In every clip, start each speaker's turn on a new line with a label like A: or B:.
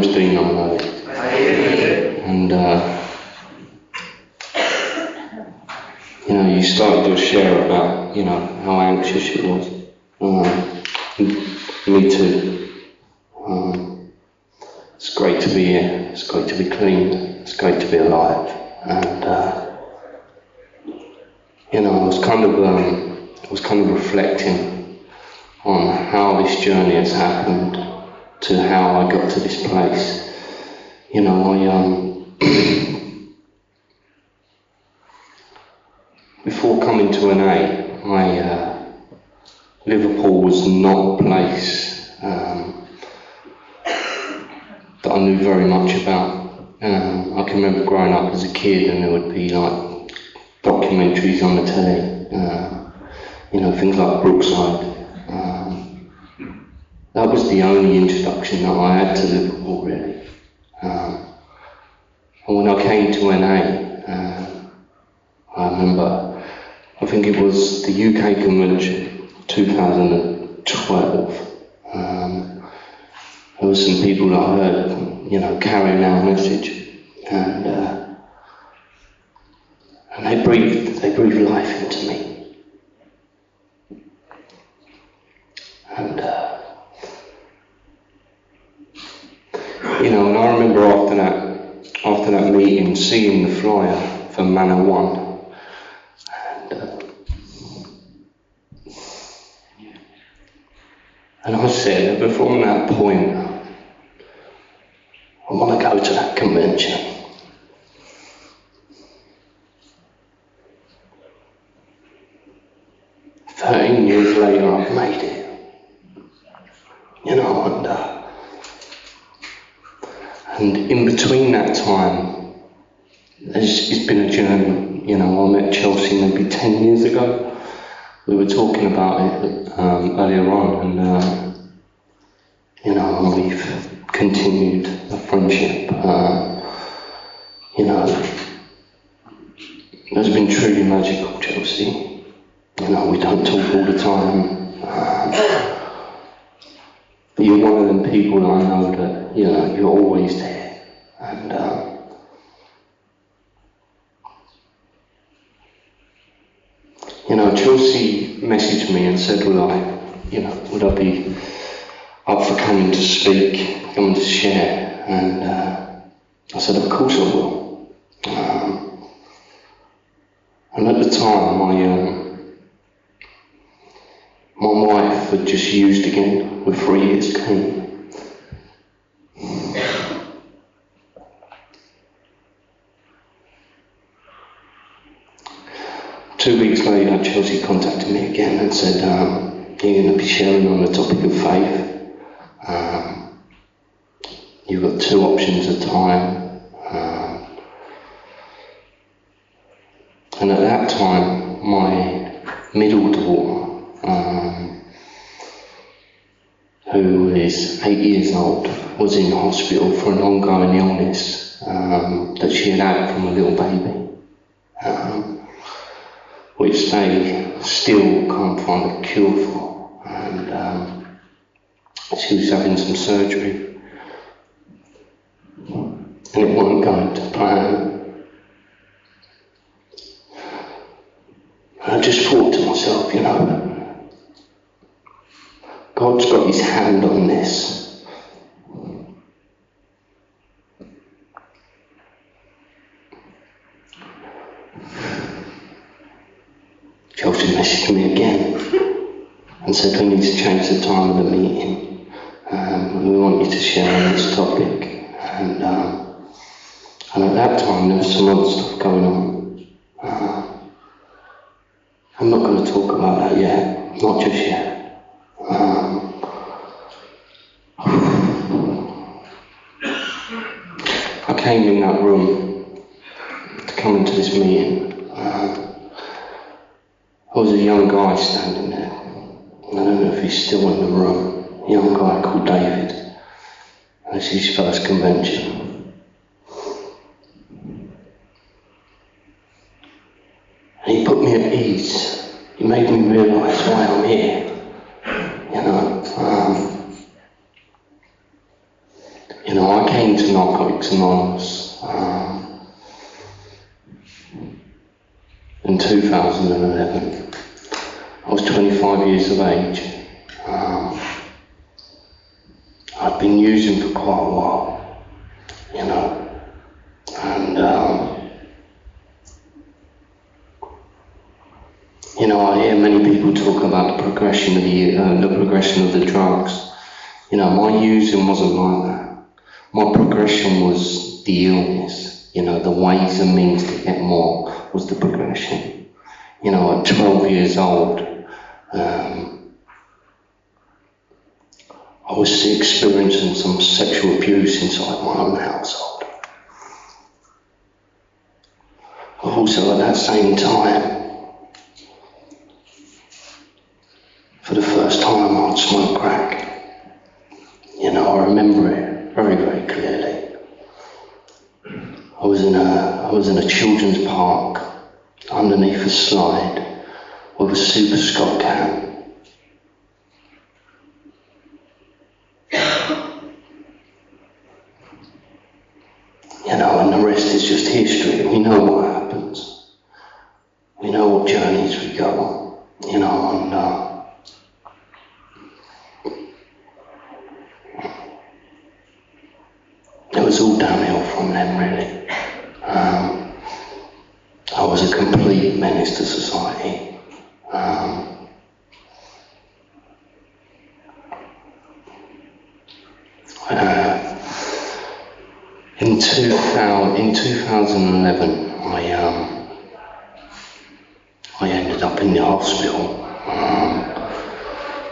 A: name's Dean, I'm Lloyd. And you started your share about, how anxious it was. Me too. It's great to be here. It's great to be clean. It's great to be alive. And I was kind of reflecting on how this journey has happened to how I got to this place. Before coming to NA, Liverpool was not a place that I knew very much about. I can remember growing up as a kid and there would be like documentaries on the telly, things like Brookside. That was the only introduction that I had to Liverpool, really. And when I came to NA, I remember, I think it was the UK Convention, 2012. There were some people that I heard, carrying our message, and they breathed life into me. And and I remember after that meeting, seeing the flyer for Manor One, and I said that from that point, I want to go to that convention. Years later, I've made it. And in between that time, it's been a journey. I met Chelsea maybe 10 years ago. We were talking about it earlier on, and we've continued a friendship. It's been truly magical, Chelsea. We don't talk all the time, but you're one of them people that I know that, you're always there. And Chelsea messaged me and said, would I be up for coming to speak, coming to share? And I said, of course I will. And at the time, my wife had just used again with 3 years clean. 2 weeks later, Chelsea contacted me again and said, you're going to be sharing on the topic of faith. You've got 2 options at a time. And at that time, my middle daughter, who is 8 years old, was in hospital for an ongoing illness that she had from a little baby, which they still can't find a cure for, and she was having some surgery, and it wasn't going to plan. I just thought to myself, God's got his hand on this. Chelsea messaged me again and said, we need to change the time of the meeting. We want you to share on this topic. And at that time, there was some other stuff going on. I'm not going to talk about that yet, not just yet. I came in that room to come into this meeting. There was a young guy standing there. I don't know if he's still in the room. A young guy called David. This is his first convention. And he put me at ease. He made me realise why I'm here. You know, I came to Narcotics Anonymous in 2011. I was 25 years of age. I'd been using for quite a while, you know, and you know, I hear many people talk about the progression of the drugs. You know, my using wasn't like that. My progression was the illness. You know, the ways and means to get more was the progression. You know, at 12 years old, I was experiencing some sexual abuse inside my own household. Also, at that same time, for the first time, I'd smoked crack. You know, I remember it very, very clearly. I was in a children's park underneath a slide with a Super Scott can. You know, and the rest is just history. We know what happens. We know what journeys we go on. You know, and it was all downhill from them, really. I was a complete menace to society. In 2011, I ended up in the hospital.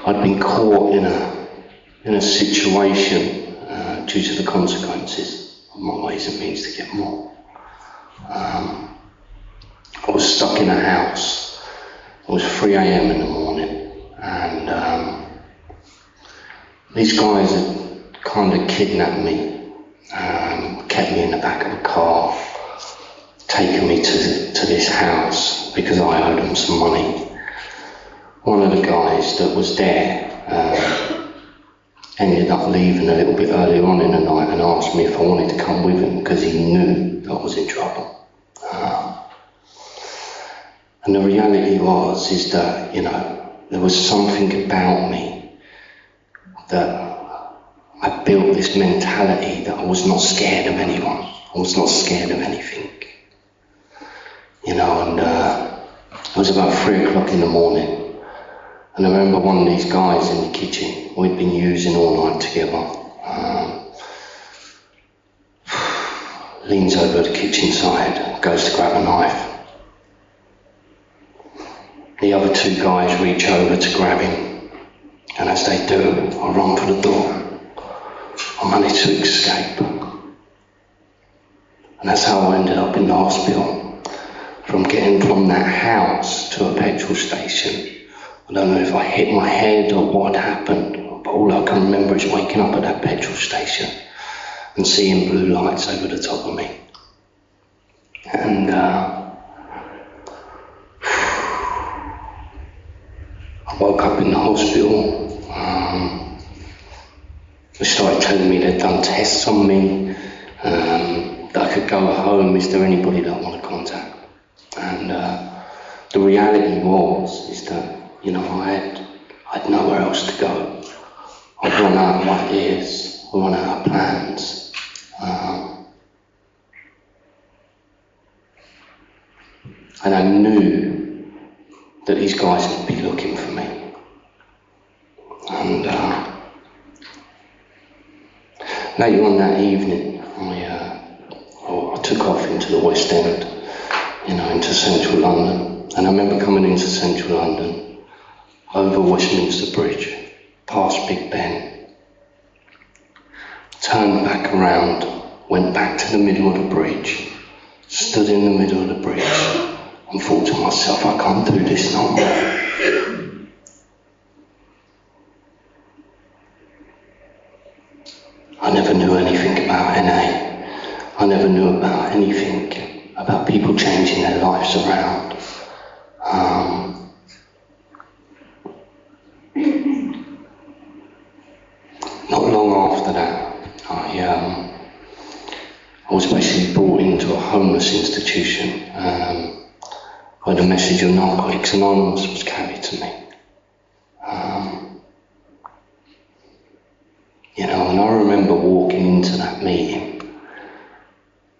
A: I'd been caught in a situation due to the consequences of my ways and means to get more. I was stuck in a house. It was 3 a.m. in the morning, and these guys had kind of kidnapped me, kept me in the back of a car, taken me to this house because I owed them some money. One of the guys that was there ended up leaving a little bit earlier on in the night and asked me if I wanted to come with him because he knew that I was in trouble. And the reality is that, you know, there was something about me that I built this mentality that I was not scared of anyone. I was not scared of anything. You know, and it was about 3 o'clock in the morning. And I remember one of these guys in the kitchen, we'd been using all night together, leans over the kitchen side, goes to grab a knife. The other 2 guys reach over to grab him, and as they do, I run for the door. I managed to escape. And that's how I ended up in the hospital. From getting from that house to a petrol station. I don't know if I hit my head or what had happened, but all I can remember is waking up at that petrol station and seeing blue lights over the top of me. And I woke up in the hospital. They started telling me they'd done tests on me, that I could go home. Is there anybody that I want to contact? And the reality is that, you know, I had nowhere else to go. I'd run out of ideas, I run out of plans. And I knew that these guys would be looking for me. And later on that evening, I took off into the West End, you know, into central London. And I remember coming into central London, over Westminster Bridge, past Big Ben, turned back around, went back to the middle of the bridge, stood in the middle of the bridge, and thought to myself, I can't do this no more. I never knew anything about NA. I never knew about anything about people changing their lives around. Not long after that, I I was basically brought into a homeless institution where the message of Narcotics Anonymous was carried to me. And I remember walking into that meeting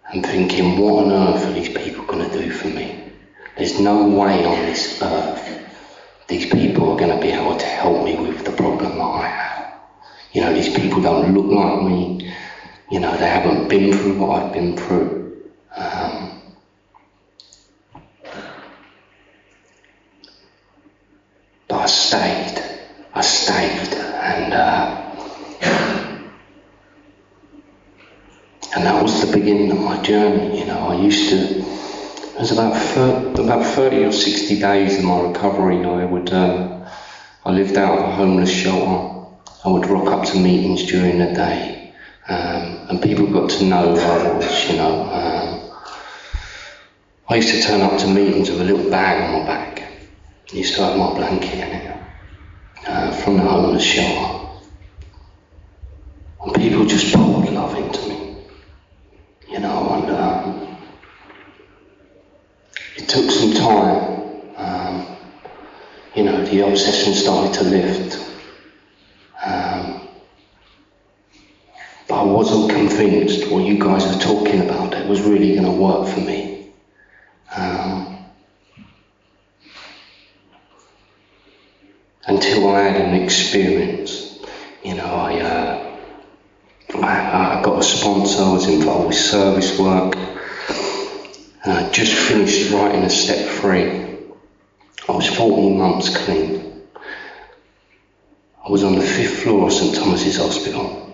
A: and thinking, what on earth are these people going to do for me? There's no way on this earth these people are going to be able to help me with the problem that I have. These people don't look like me. They haven't been through what I've been through. But I stayed, and that was the beginning of my journey. It was about 30 or 60 days in my recovery. I lived out of a homeless shelter. I would rock up to meetings during the day, and people got to know who I was. I used to turn up to meetings with a little bag on my back. I used to have my blanket in it from the homeless shelter, and people just poured love into me. It took some time. The obsession started to lift. But I wasn't convinced what you guys were talking about that was really going to work for me. Until I had an experience. I got a sponsor, I was involved with service work, and I just finished writing a step 3. I was 14 months clean. I was on the 5th floor of St Thomas's Hospital.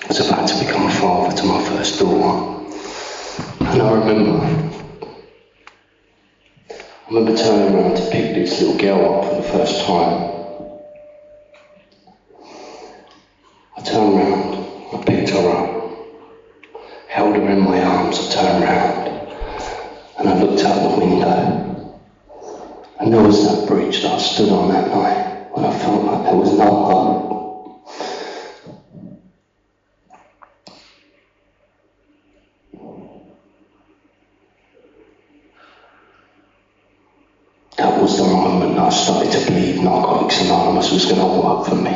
A: I was about to become a father to my first daughter. And I remember turning around to pick this little girl up for the first time. I turned round, I picked her up, held her in my arms, I turned round, and I looked out the window. And there was that bridge that I stood on that night when I felt like there was no hope. That was the moment that I started to believe Narcotics Anonymous was going to work for me.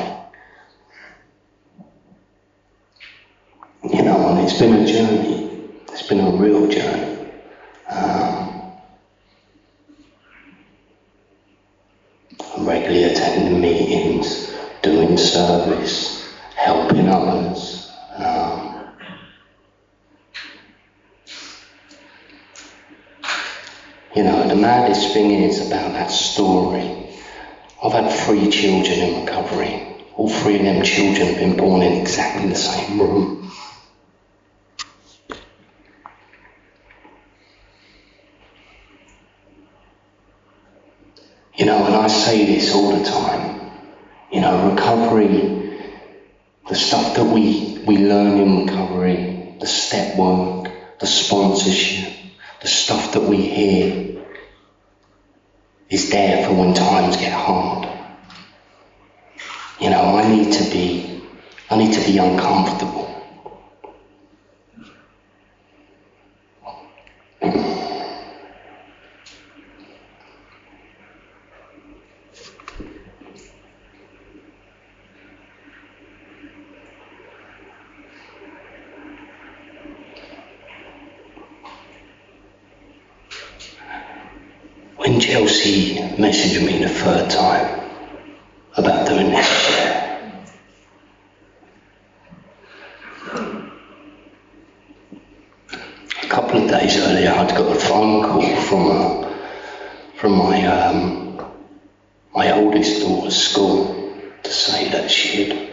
A: And it's been a journey. It's been a real journey. I'm regularly attending meetings, doing service, helping others. The maddest thing is about that story. I've had 3 children in recovery. All 3 of them children have been born in exactly the same room. And I say this all the time. Recovery, the stuff that we learn in recovery, the step work, the sponsorship, the stuff that we hear is there for when times get hard. I need to be uncomfortable. When Chelsea messaged me the 3rd time about doing this share, a couple of days earlier I'd got a phone call from my oldest daughter's school to say that she'd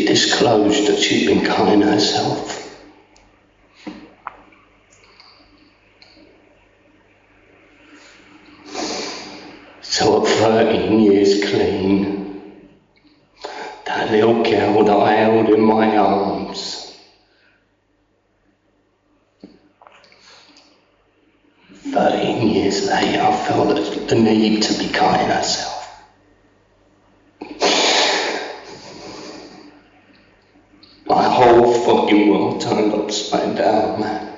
A: disclosed that she'd been cutting herself. So at 13 years clean, that little girl that I held in my arms, 13 years later, I felt the need to be cutting herself. got your world turned upside down, man.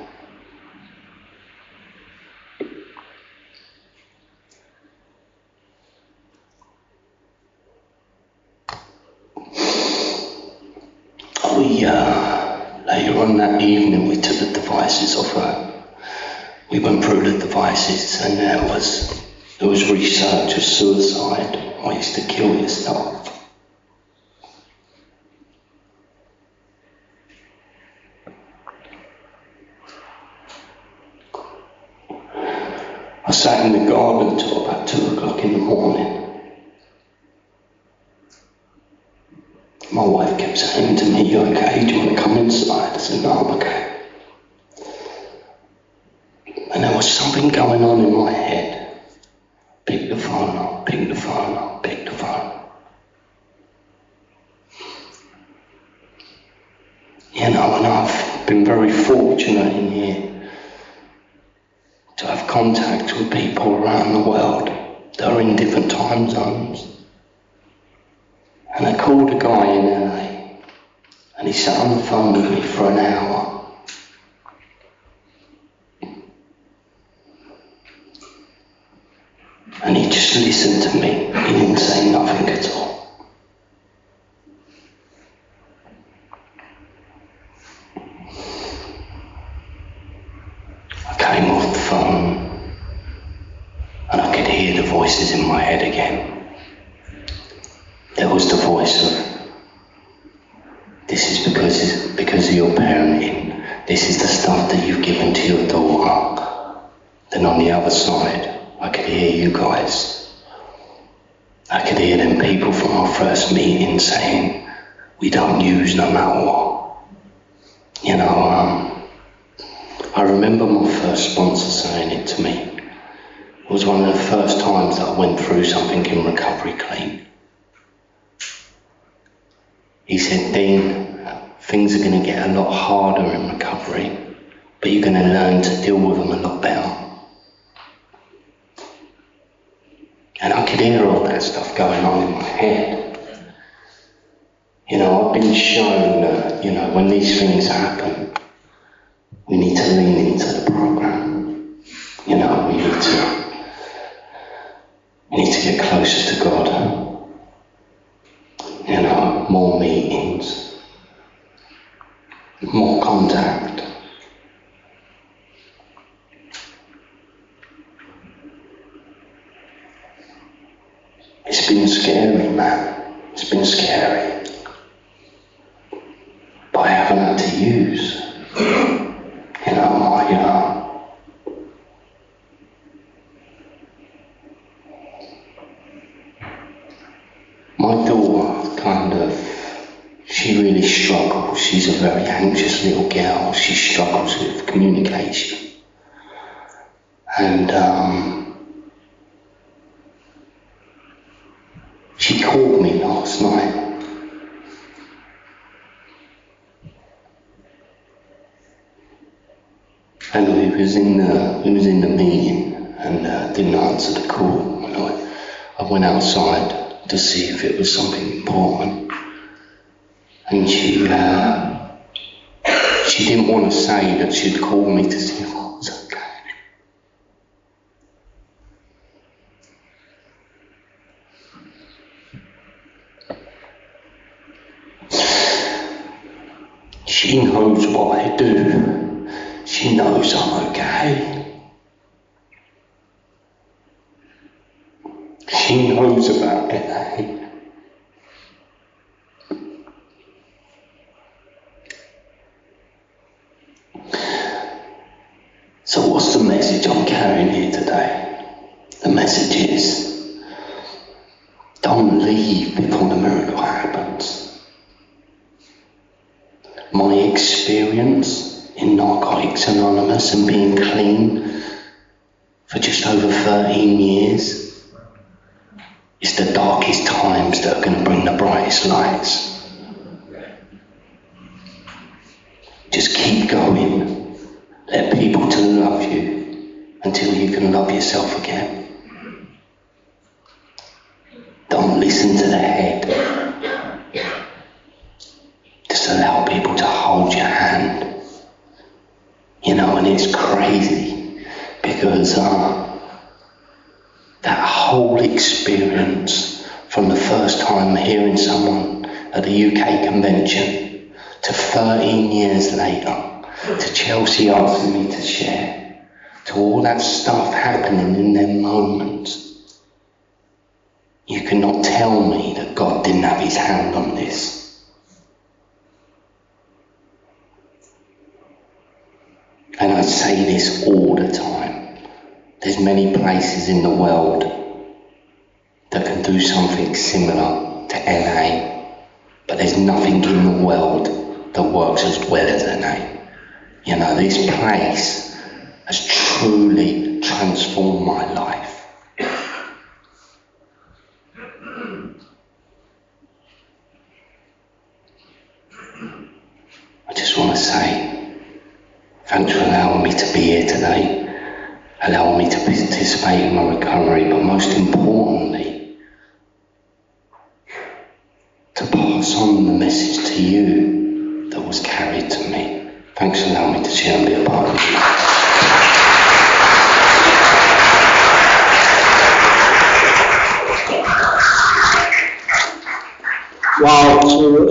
A: Later on that evening, we took the devices off her. We went through the devices, and there was research of suicide, ways to kill yourself. I sat in the garden till about 2 o'clock in the morning. My wife kept saying to me, "You okay? Do you want to come inside?" I said, "No, I'm okay." And there was something going on in my head. Pick the phone up, pick the phone up, pick the phone up. You know, and I've been very fortunate in here to have contact with people around the world that are in different time zones. And I called a guy in LA, and he sat on the phone with me for an hour. And he just listened to me. He didn't say nothing at all. I came off the phone, and I could hear the voices in my head again. There was the voice of, "This is because of your parenting. This is the stuff that you've given to your daughter." Then on the other side, I could hear you guys. I could hear them people from our first meeting saying, "We don't use no matter what." You know, I remember my first sponsor saying it to me. It was one of the first times that I went through something in recovery clean. He said, "Dean, things are going to get a lot harder in recovery, but you're going to learn to deal with them a lot better." And I could hear all that stuff going on in my head. You know, I've been shown that, you know, when these things happen, we need to lean into the program. You know, we need to get closer to God. You know, more meetings, more contact. It's been scary, man. It's been scary. But I haven't had to use, you know, my daughter kind of, she really struggles. She's a very anxious little girl. She struggles with communication. And she called me last night. And we was in the meeting and didn't answer the call. And I went outside to see if it was something important. And she didn't want to say that she'd called me to see if I was okay. She knows what I do. She knows I'm okay. She knows about LA. So what's the message I'm carrying here today? The message is, don't leave before the miracle happens. My experience in Narcotics Anonymous and being clean for just over 13 years is the darkest times that are going to bring the brightest lights. Just keep going. Let people to love you until you can love yourself again. Don't listen to the head. Just allow people to hold your hand. that whole experience from the first time hearing someone at the UK convention to 13 years later, to Chelsea asking me to share, to all that stuff happening in them moments, you cannot tell me that God didn't have his hand on this. And I say this all the time. There's many places in the world that can do something similar to NA, but there's nothing in the world that works as well as NA. You know, this place has truly transformed my life. I just want to say, thanks for allowing me to be here today, allowing me to participate in my recovery, but most importantly, to pass on the message to you that was carried to me. Thanks for allowing me to share and be a part of it.
B: Wow.